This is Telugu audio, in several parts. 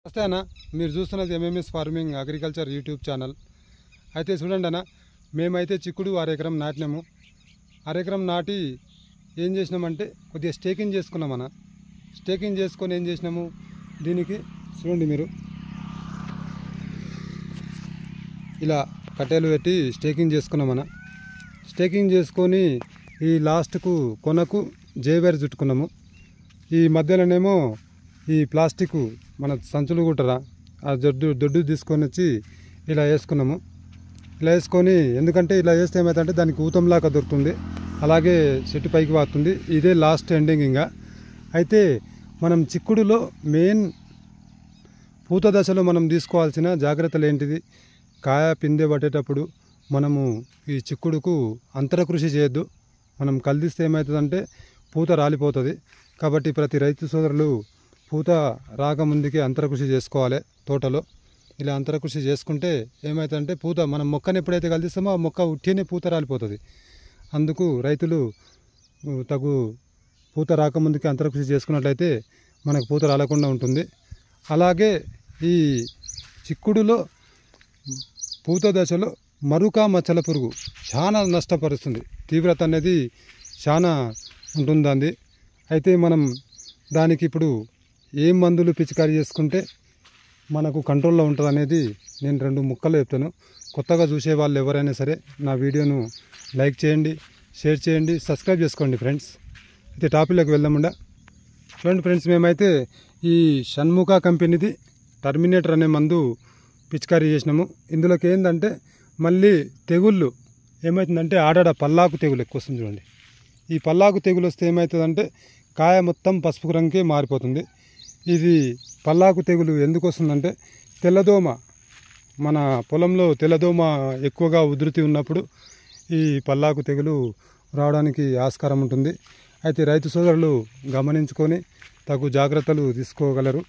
నమస్తే అన్న, మీరు చూస్తున్నది MMS farming agriculture YouTube channel. అయితే చూడండి అన్న, మేమైతే చిక్కుడు అరెకరం నాటినాము. అరెకరం నాటి ఏం చేసినామంటే కొద్దిగా స్టేకింగ్ చేసుకున్నాం అన్న. స్టేకింగ్ చేసుకొని ఏం చేసినాము, దీనికి చూడండి మీరు ఇలా కట్టెలు పెట్టి స్టేకింగ్ చేసుకున్నామన్న. స్టేకింగ్ చేసుకొని ఈ లాస్ట్కు కొనకు జేవైర్ చుట్టుకున్నాము. ఈ మధ్యలోనేమో ఈ ప్లాస్టిక్ మన సంచులు కుట్టరా ఆ దొడ్డు తీసుకొని వచ్చి ఇలా వేసుకున్నాము. ఇలా వేసుకొని, ఎందుకంటే ఇలా వేస్తే ఏమవుతుందంటే దానికి ఊతంలాగా దొరుకుతుంది, అలాగే చెట్టు పైకి వాతుంది. ఇదే లాస్ట్ ఎండింగ్. ఇంకా అయితే మనం చిక్కుడులో మెయిన్ పూత దశలో మనం తీసుకోవాల్సిన జాగ్రత్తలు ఏంటిది, కాయ పిందె పట్టేటప్పుడు మనము ఈ చిక్కుడుకు అంతర కృషి చేయొద్దు. మనం కల్దిస్తే ఏమవుతుందంటే పూత రాలిపోతుంది. కాబట్టి ప్రతి రైతు సోదరులు పూత రాకముందుకే అంతర కృషి చేసుకోవాలి. తోటలో ఇలా అంతర కృషి చేసుకుంటే ఏమవుతుందంటే పూత మనం మొక్కను ఎప్పుడైతే కల్దిస్తామో ఆ మొక్క ఉట్టినే పూత రాలిపోతుంది. అందుకు రైతులు తగు పూత రాకముందుకే అంతర కృషి చేసుకున్నట్లయితే మనకు పూత రాలకుండా ఉంటుంది. అలాగే ఈ చిక్కుడులో పూత దశలో మరుక మచ్చల పురుగు చాలా నష్టపరుస్తుంది. తీవ్రత అనేది చాలా ఉంటుంది. అయితే మనం దానికి ఇప్పుడు ఏం మందులు పిచికారీ చేసుకుంటే మనకు కంట్రోల్లో ఉంటుంది అనేది నేను 2 ముక్కలు చెప్తాను. కొత్తగా చూసే వాళ్ళు ఎవరైనా సరే నా వీడియోను లైక్ చేయండి, షేర్ చేయండి, సబ్స్క్రైబ్ చేసుకోండి ఫ్రెండ్స్. అయితే టాపిక్లోకి వెళ్దామండా. చూడండి ఫ్రెండ్స్, మేమైతే ఈ షణ్ముఖ కంపెనీది టర్మినేటర్ అనే మందు పిచికారీ చేసినాము. ఇందులోకి ఏంటంటే మళ్ళీ తెగుళ్ళు ఏమవుతుందంటే ఆడాడ పల్లాకు తెగులు ఎక్కువ వస్తుంది. చూడండి, ఈ పల్లాకు తెగులు వస్తే ఏమవుతుందంటే కాయ మొత్తం పసుపు రంగుకే మారిపోతుంది. ఇది పల్లాకు తెగులు ఎందుకు వస్తుందంటే తెల్లదోమ, మన పొలంలో తెల్లదోమ ఎక్కువగా ఉధృతి ఉన్నప్పుడు ఈ పల్లాకు తెగులు రావడానికి ఆస్కారం ఉంటుంది. అయితే రైతు సోదరులు గమనించుకొని తగు జాగ్రత్తలు తీసుకోగలరు.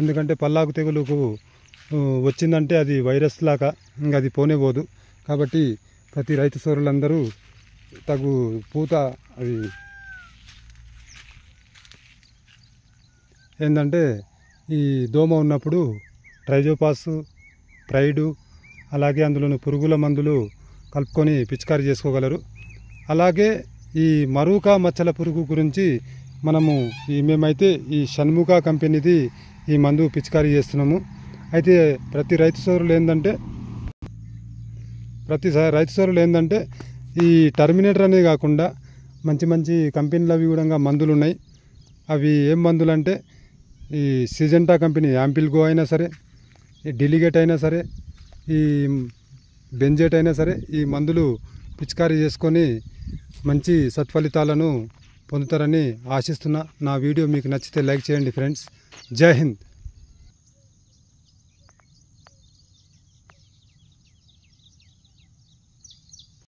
ఎందుకంటే పల్లాకు తెగులుకు వచ్చిందంటే అది వైరస్ లాగా ఇంకా అది పోనే పోదు. కాబట్టి ప్రతి రైతు సోదరులందరూ తగు పూత అది ఏంటంటే ఈ దోమ ఉన్నప్పుడు ట్రైజోపాస్, ప్రైడు, అలాగే అందులోని పురుగుల మందులు కలుపుకొని పిచికారీ చేసుకోగలరు. అలాగే ఈ మరూక మచ్చల పురుగు గురించి మేమైతే ఈ షణ్ముఖ కంపెనీది ఈ మందు పిచికారీ చేస్తున్నాము. అయితే ప్రతి రైతు సోదరులు ఏంటంటే ఈ టర్మినేటర్ అనే కాకుండా మంచి మంచి కంపెనీలు అవి కూడా మందులు ఉన్నాయి. అవి ఏం మందులు అంటే ఈ సిజెంటా కంపెనీ యాంపిల్గో అయినా సరే, ఈ డిలిగేట్ అయినా సరే, ఈ బెంజెట్ అయినా సరే, ఈ మందులు పిచికారీ చేసుకొని మంచి సత్ఫలితాలను పొందుతారని ఆశిస్తున్నా. నా వీడియో మీకు నచ్చితే లైక్ చేయండి ఫ్రెండ్స్. జై హింద్.